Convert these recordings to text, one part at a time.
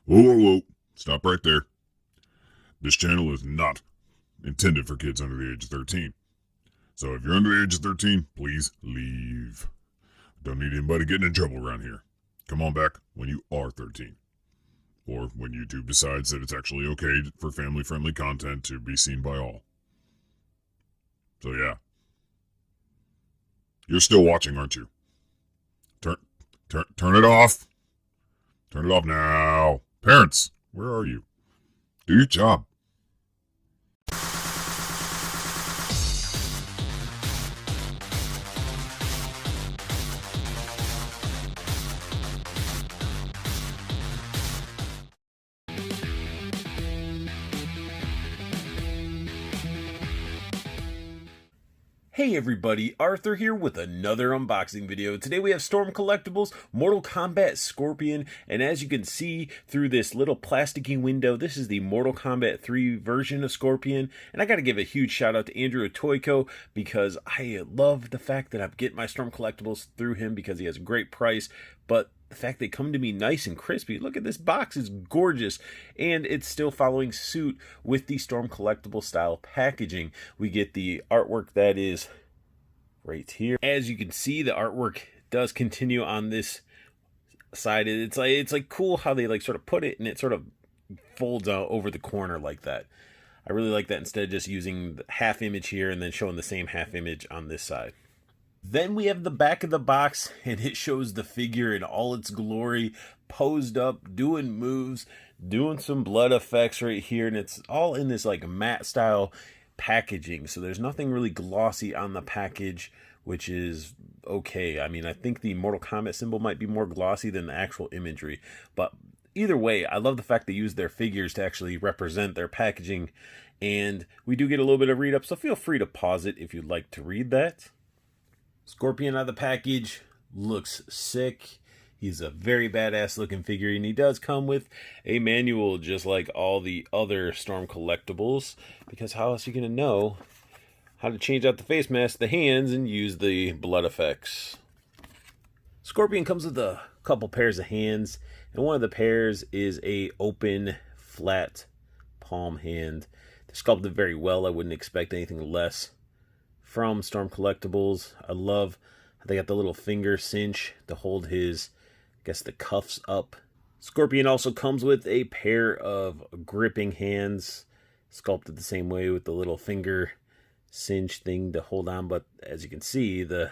Whoa, whoa, whoa. Stop right there. This channel is not intended for kids under the age of 13. So if you're under the age of 13, please leave. Don't need anybody getting in trouble around here. Come on back when you are 13. Or when YouTube decides that it's actually okay for family-friendly content to be seen by all. So yeah. You're still watching, aren't you? Turn it off. Turn it off now. Parents, where are you? Do your job. Hey everybody, Arthur here with another unboxing video. Today we have Storm Collectibles, Mortal Kombat Scorpion, and as you can see through this little plasticky window, this is the Mortal Kombat 3 version of Scorpion. And I gotta give a huge shout out to Andrew at Toyco because I love the fact that I'm getting my Storm Collectibles through him because he has a great price, but the fact they come to me nice and crispy. Look at this box, it's gorgeous. And it's still following suit with the Storm Collectible style packaging. We get the artwork that is right here. As you can see, the artwork does continue on this side. It's like cool how they like sort of put it and it sort of folds out over the corner like that. I really like that instead of just using the half image here and then showing the same half image on this side. Then we have the back of the box, and it shows the figure in all its glory, posed up, doing moves, doing some blood effects right here, and it's all in this like matte style packaging. So there's nothing really glossy on the package, which is okay. I mean, I think the Mortal Kombat symbol might be more glossy than the actual imagery, but either way, I love the fact they use their figures to actually represent their packaging, and we do get a little bit of read up, so feel free to pause it if you'd like to read that. Scorpion out of the package looks sick. He's a very badass looking figure, and he does come with a manual just like all the other Storm Collectibles, because how else are you going to know how to change out the face mask, the hands, and use the blood effects. Scorpion comes with a couple pairs of hands, and one of the pairs is a open flat palm hand. They're sculpted very well. I wouldn't expect anything less from Storm Collectibles. I love how they got the little finger cinch to hold his, I guess, the cuffs up. Scorpion also comes with a pair of gripping hands, sculpted the same way with the little finger cinch thing to hold on, but as you can see, the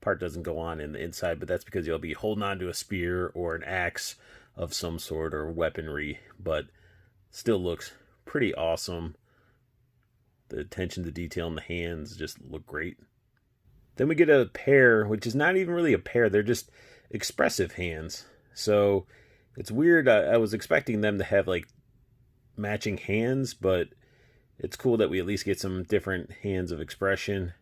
part doesn't go on in the inside, but that's because you'll be holding on to a spear or an axe of some sort or weaponry, but still looks pretty awesome. The attention to detail in the hands just look great. Then we get a pair, which is not even really a pair. They're just expressive hands. So it's weird. I was expecting them to have like matching hands, but it's cool that we at least get some different hands of expression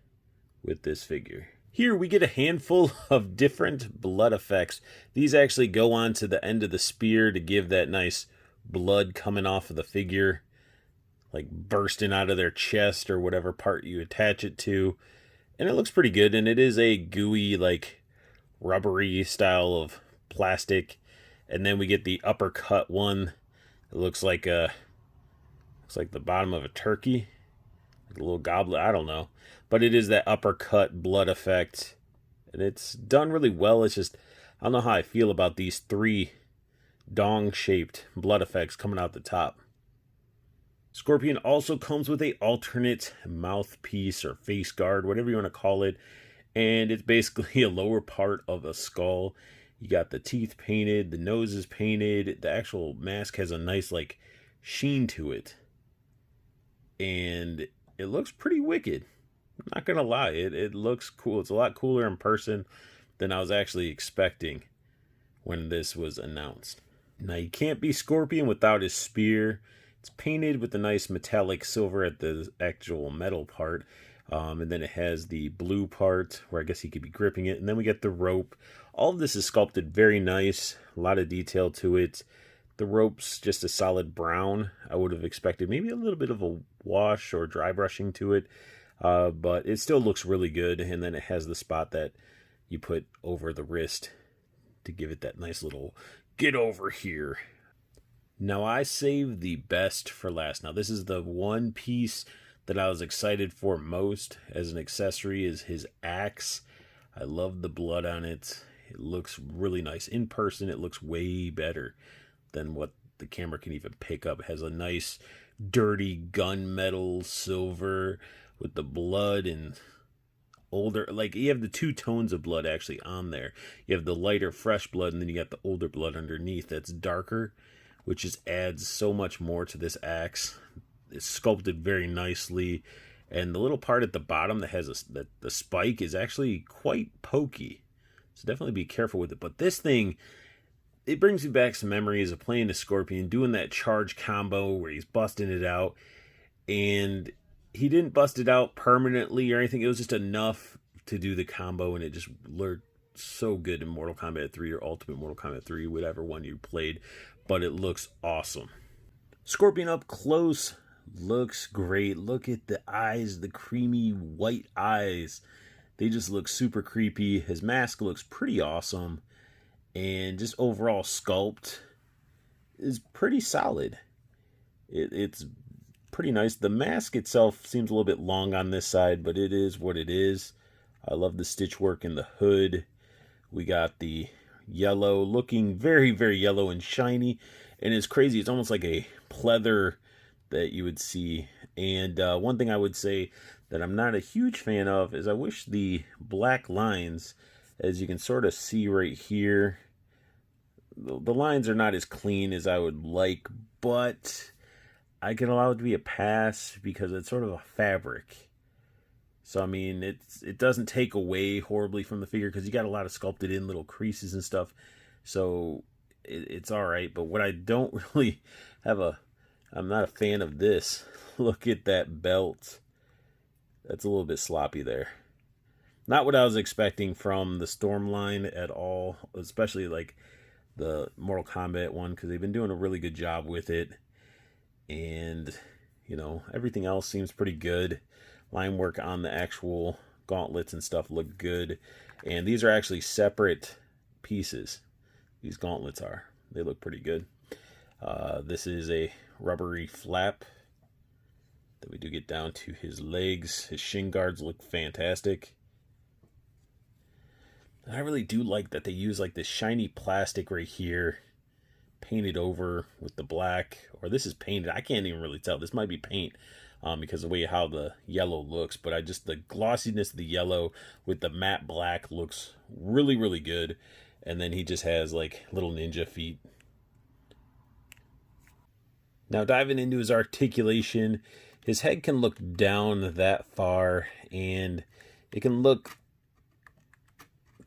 with this figure. Here we get a handful of different blood effects. These actually go on to the end of the spear to give that nice blood coming off of the figure, like bursting out of their chest or whatever part you attach it to. And it looks pretty good, and it is a gooey, like rubbery style of plastic. And then we get the uppercut one. It looks like the bottom of a turkey, like a little goblet, I don't know. But it is that uppercut blood effect, and it's done really well. It's just, I don't know how I feel about these three dong-shaped blood effects coming out the top. Scorpion also comes with a alternate mouthpiece or face guard, whatever you want to call it. And it's basically a lower part of a skull. You got the teeth painted, the nose is painted, the actual mask has a nice like sheen to it. And it looks pretty wicked. I'm not going to lie, it looks cool. It's a lot cooler in person than I was actually expecting when this was announced. Now you can't be Scorpion without his spear. It's painted with a nice metallic silver at the actual metal part. And then it has the blue part where I guess he could be gripping it. And then we get the rope. All of this is sculpted very nice. A lot of detail to it. The rope's just a solid brown. I would have expected maybe a little bit of a wash or dry brushing to it. But it still looks really good. And then it has the spot that you put over the wrist to give it that nice little get over here. Now I saved the best for last. Now this is the one piece that I was excited for most as an accessory, is his axe. I love the blood on it. It looks really nice. In person, it looks way better than what the camera can even pick up. It has a nice dirty gunmetal silver with the blood and older, like you have the two tones of blood actually on there. You have the lighter fresh blood, and then you got the older blood underneath that's darker, which just adds so much more to this axe. It's sculpted very nicely, and the little part at the bottom that has the spike is actually quite pokey, so definitely be careful with it. But this thing, it brings me back some memories of playing the Scorpion, doing that charge combo where he's busting it out, and he didn't bust it out permanently or anything. It was just enough to do the combo, and it just looked so good in Mortal Kombat 3 or Ultimate Mortal Kombat 3, whatever one you played, but it looks awesome. Scorpion up close looks great. Look at the eyes, the creamy white eyes. They just look super creepy. His mask looks pretty awesome, and just overall sculpt is pretty solid. It's pretty nice. The mask itself seems a little bit long on this side, but it is what it is. I love the stitch work in the hood. We got the yellow, looking very, very yellow and shiny, and it's crazy. It's almost like a pleather that you would see. And one thing I would say that I'm not a huge fan of is I wish the black lines, as you can sort of see right here, the lines are not as clean as I would like, but I can allow it to be a pass because it's sort of a fabric. So I mean, it doesn't take away horribly from the figure because you got a lot of sculpted in little creases and stuff. So it's all right. But what I don't really I'm not a fan of this. Look at that belt. That's a little bit sloppy there. Not what I was expecting from the Storm line at all, especially like the Mortal Kombat one, because they've been doing a really good job with it. And, you know, everything else seems pretty good. Line work on the actual gauntlets and stuff look good. And these are actually separate pieces. These gauntlets are. They look pretty good. This is a rubbery flap that we do get down to his legs. His shin guards look fantastic. And I really do like that they use like this shiny plastic right here, painted over with the black, or this is painted. I can't even really tell. This might be paint because of the way how the yellow looks, but the glossiness of the yellow with the matte black looks really, really good. And then he just has like little ninja feet. Now diving into his articulation, his head can look down that far, and it can look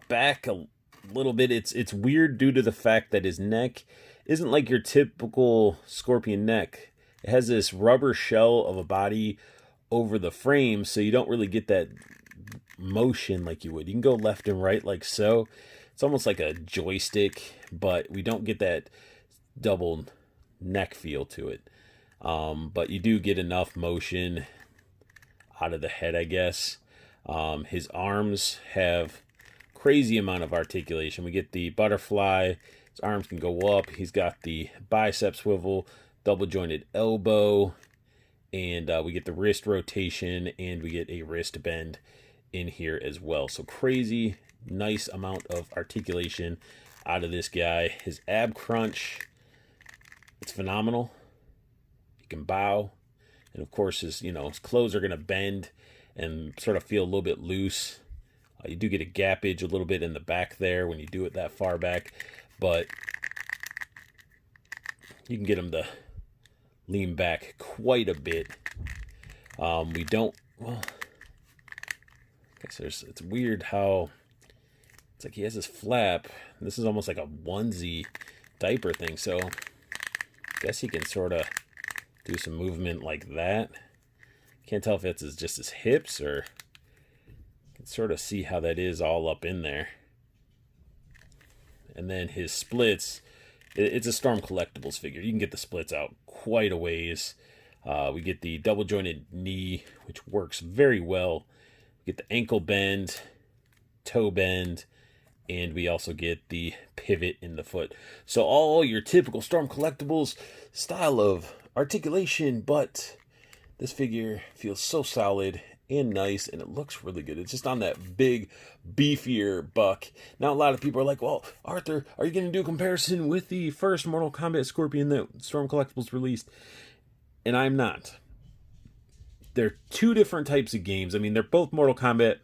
back a little bit. It's weird due to the fact that his neck isn't like your typical Scorpion neck. It has this rubber shell of a body over the frame, so you don't really get that motion like you would. You can go left and right like so. It's almost like a joystick, but we don't get that double neck feel to it. But you do get enough motion out of the head, I guess. His arms have crazy amount of articulation. We get the butterfly. His arms can go up. He's got the bicep swivel, double jointed elbow, and we get the wrist rotation, and we get a wrist bend in here as well. So crazy nice amount of articulation out of this guy. His ab crunch, it's phenomenal. He can bow, and of course his clothes are going to bend and sort of feel a little bit loose. You do get a gappage a little bit in the back there when you do it that far back, but you can get him to lean back quite a bit. We don't, well, I guess it's weird how it's like he has this flap. This is almost like a onesie diaper thing, so I guess he can sort of do some movement like that. Can't tell if it's just his hips, or you can sort of see how that is all up in there. And then his splits, it's a Storm Collectibles figure. You can get the splits out quite a ways. We get the double jointed knee, which works very well. We get the ankle bend, toe bend, And we also get the pivot in the foot. So all your typical Storm Collectibles style of articulation, but this figure feels so solid and nice, and it looks really good. It's just on that big, beefier buck. Now, a lot of people are like, well, Arthur, are you going to do a comparison with the first Mortal Kombat Scorpion that Storm Collectibles released? And I'm not. They're two different types of games. I mean, they're both Mortal Kombat,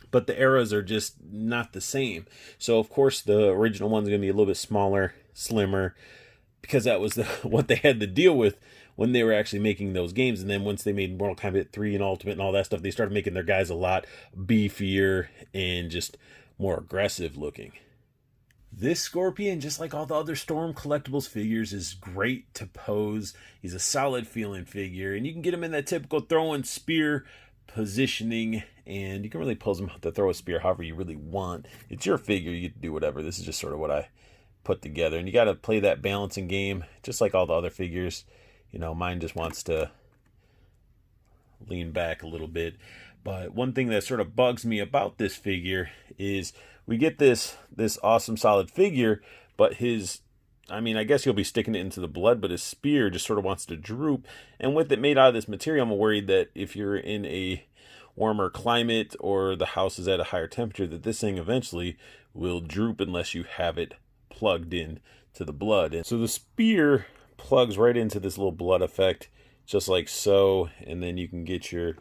but the eras are just not the same. So, of course, the original one's going to be a little bit smaller, slimmer, because that was what they had to deal with when they were actually making those games. And then once they made Mortal Kombat 3 and Ultimate and all that stuff, they started making their guys a lot beefier and just more aggressive looking. This Scorpion, just like all the other Storm Collectibles figures, is great to pose. He's a solid feeling figure, and you can get him in that typical throwing spear positioning, and you can really pose him to throw a spear however you really want. It's your figure, you can do whatever. This is just sort of what I put together, and you got to play that balancing game just like all the other figures. You know, mine just wants to lean back a little bit. But one thing that sort of bugs me about this figure is we get this awesome solid figure, but his, I mean, I guess you'll be sticking it into the blood, but his spear just sort of wants to droop. And with it made out of this material, I'm worried that if you're in a warmer climate or the house is at a higher temperature, that this thing eventually will droop unless you have it plugged in to the blood. And so the spear plugs right into this little blood effect, just like so, and then you can get your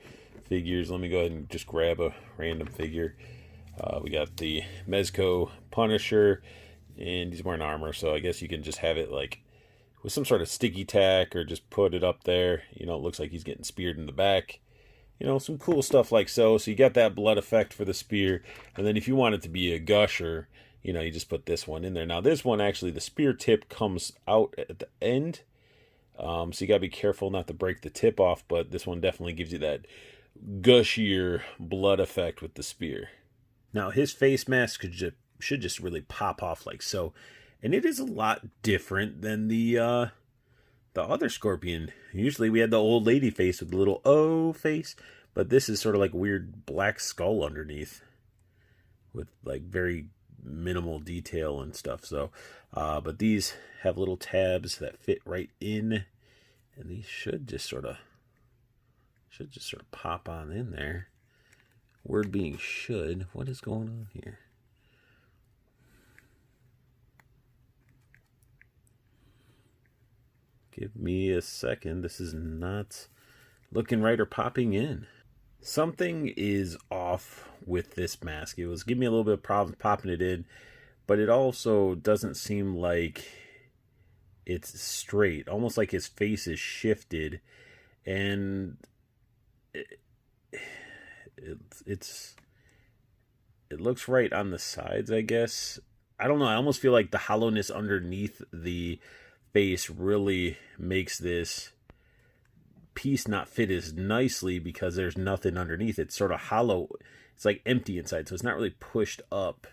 figures. Let me go ahead and just grab a random figure. We got the Mezco Punisher, and he's wearing armor, so I guess you can just have it like with some sort of sticky tack or just put it up there. You know, it looks like he's getting speared in the back. You know, some cool stuff like so. So you got that blood effect for the spear, and then if you want it to be a gusher, you know, you just put this one in there. Now this one, actually, the spear tip comes out at the end, so you gotta be careful not to break the tip off, but this one definitely gives you that gushier blood effect with the spear. Now his face mask should just really pop off like so, and it is a lot different than the other Scorpion. Usually we had the old lady face with the little O face, but this is sort of like a weird black skull underneath with like very minimal detail and stuff. So but these have little tabs that fit right in, and these should just sort of pop on in there. Word being should. What is going on here? Give me a second. This is not looking right or popping in. Something is off with this mask. It was giving me a little bit of problems popping it in, but it also doesn't seem like it's straight. Almost like his face is shifted, and it looks right on the sides, I guess. I don't know. I almost feel like the hollowness underneath the face really makes this piece not fit as nicely because there's nothing underneath. It's sort of hollow. It's like empty inside, so it's not really pushed up.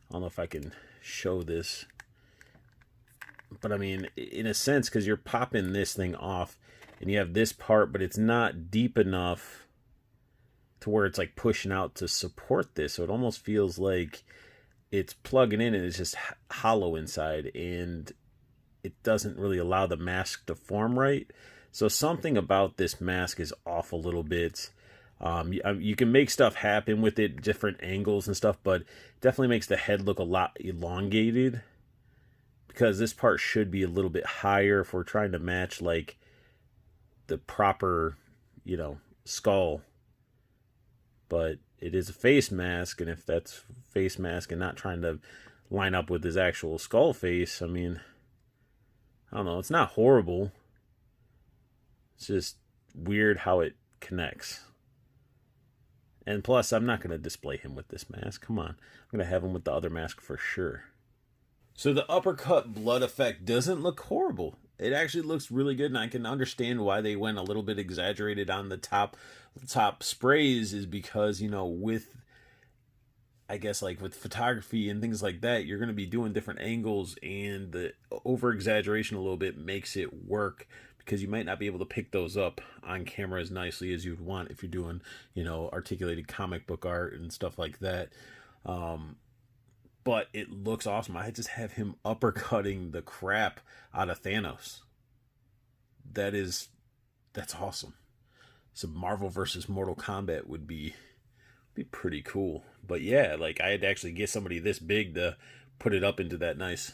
I don't know if I can show this, but I mean, in a sense, because you're popping this thing off and you have this part, but it's not deep enough to where it's like pushing out to support this. So it almost feels like it's plugging in and it's just hollow inside, and it doesn't really allow the mask to form right. So something about this mask is off a little bit. You can make stuff happen with it, different angles and stuff, but it definitely makes the head look a lot elongated, because this part should be a little bit higher if we're trying to match like the proper, you know, skull. But it is a face mask, and if that's face mask and not trying to line up with his actual skull face, I mean, I don't know, it's not horrible. It's just weird how it connects. And plus, I'm not going to display him with this mask. Come on. I'm going to have him with the other mask for sure. So the uppercut blood effect doesn't look horrible. It actually looks really good, and I can understand why they went a little bit exaggerated on the top sprays, is because, you know, with, I guess, like with photography and things like that, you're going to be doing different angles, and the over exaggeration a little bit makes it work, because you might not be able to pick those up on camera as nicely as you'd want if you're doing, you know, articulated comic book art and stuff like that. but it looks awesome. I just have him uppercutting the crap out of Thanos. That's awesome. So Marvel versus Mortal Kombat would be pretty cool. But yeah, like I had to actually get somebody this big to put it up into that nice,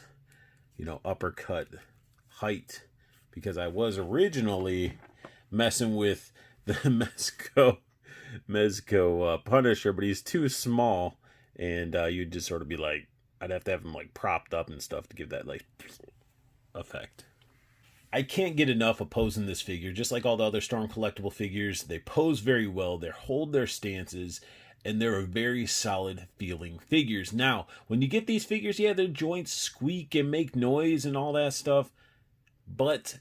uppercut height, because I was originally messing with the Mezco Punisher, but he's too small, and you'd just sort of be like, I'd have to have him like propped up and stuff to give that like effect. I can't get enough of posing this figure. Just like all the other Storm collectible figures, they pose very well, they hold their stances, and they're very solid feeling figures. Now, when you get these figures, yeah, their joints squeak and make noise and all that stuff, but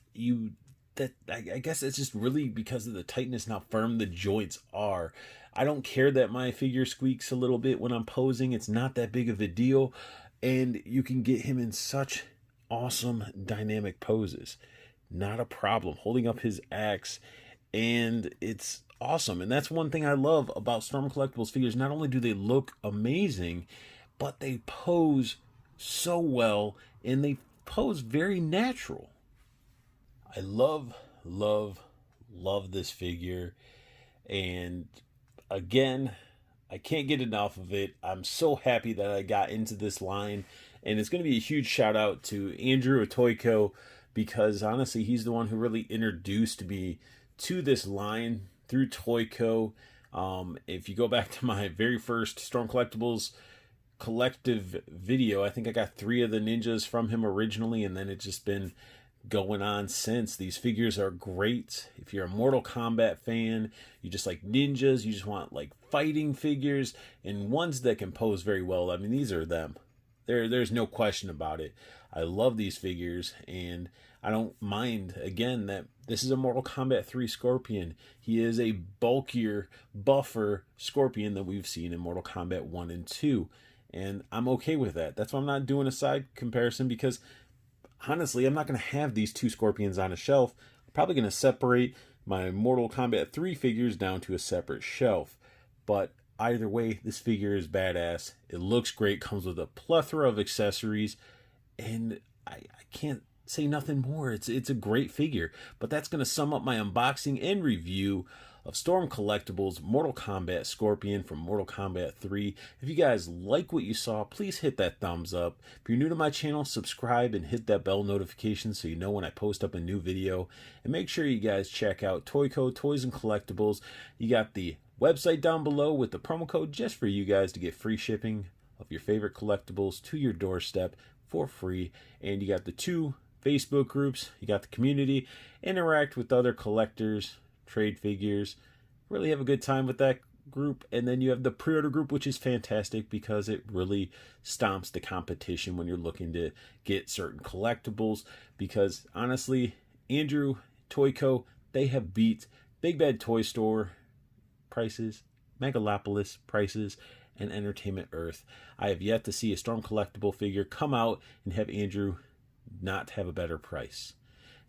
I guess it's just really because of the tightness and how firm the joints are. I don't care that my figure squeaks a little bit when I'm posing. It's not that big of a deal, and you can get him in such awesome dynamic poses. Not a problem. Holding up his axe, and it's awesome. And that's one thing I love about Storm Collectibles figures. Not only do they look amazing, but they pose so well, and they pose very natural. I love this figure, and again, I can't get enough of it. I'm so happy that I got into this line, and it's going to be a huge shout out to Andrew at Toyco, because honestly, he's the one who really introduced me to this line through Toyco. If you go back to my very first Storm Collectibles collective video, I think I got 3 of the ninjas from him originally, and then it's just been going on since. These figures are great. If you're a Mortal Kombat fan, you just like ninjas, you just want like fighting figures and ones that can pose very well. I mean, these are them. There's no question about it. I love these figures, and I don't mind, again, that this is a Mortal Kombat 3 Scorpion. He is a bulkier, buffer Scorpion than we've seen in Mortal Kombat 1 and 2. And I'm okay with that. That's why I'm not doing a side comparison, because honestly, I'm not going to have these 2 Scorpions on a shelf. I'm probably going to separate my Mortal Kombat 3 figures down to a separate shelf. But either way, this figure is badass. It looks great, comes with a plethora of accessories, and I can't say nothing more. It's a great figure. But that's going to sum up my unboxing and review of Storm Collectibles Mortal Kombat Scorpion from Mortal Kombat 3. If you guys like what you saw, please hit that thumbs up. If you're new to my channel, subscribe and hit that bell notification so you know when I post up a new video. And make sure you guys check out Toyco Toys and Collectibles. You got the website down below with the promo code just for you guys to get free shipping of your favorite collectibles to your doorstep for free. And you got the 2 Facebook groups. You got the community. Interact with other collectors, trade figures, really have a good time with that group. And then you have the pre-order group, which is fantastic because it really stomps the competition when you're looking to get certain collectibles, because honestly, Andrew, Toyco, they have beat Big Bad Toy Store prices, Megalopolis prices, and Entertainment Earth. I have yet to see a Storm collectible figure come out and have Andrew not have a better price.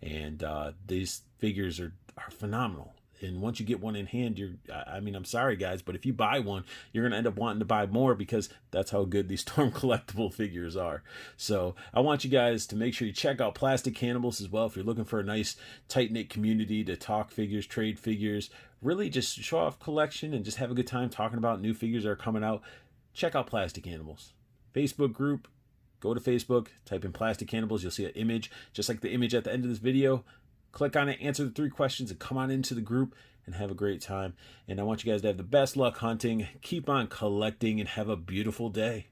And these figures are phenomenal. And once you get one in hand, I'm sorry guys, but if you buy one, you're going to end up wanting to buy more, because that's how good these Storm collectible figures are. So I want you guys to make sure you check out Plastic Cannibals as well. If you're looking for a nice tight-knit community to talk figures, trade figures, really just show off collection and just have a good time talking about new figures that are coming out, check out Plastic Cannibals. Facebook group, go to Facebook, type in Plastic Cannibals, you'll see an image, just like the image at the end of this video. Click on it, answer the 3 questions, and come on into the group and have a great time. And I want you guys to have the best luck hunting, keep on collecting, and have a beautiful day.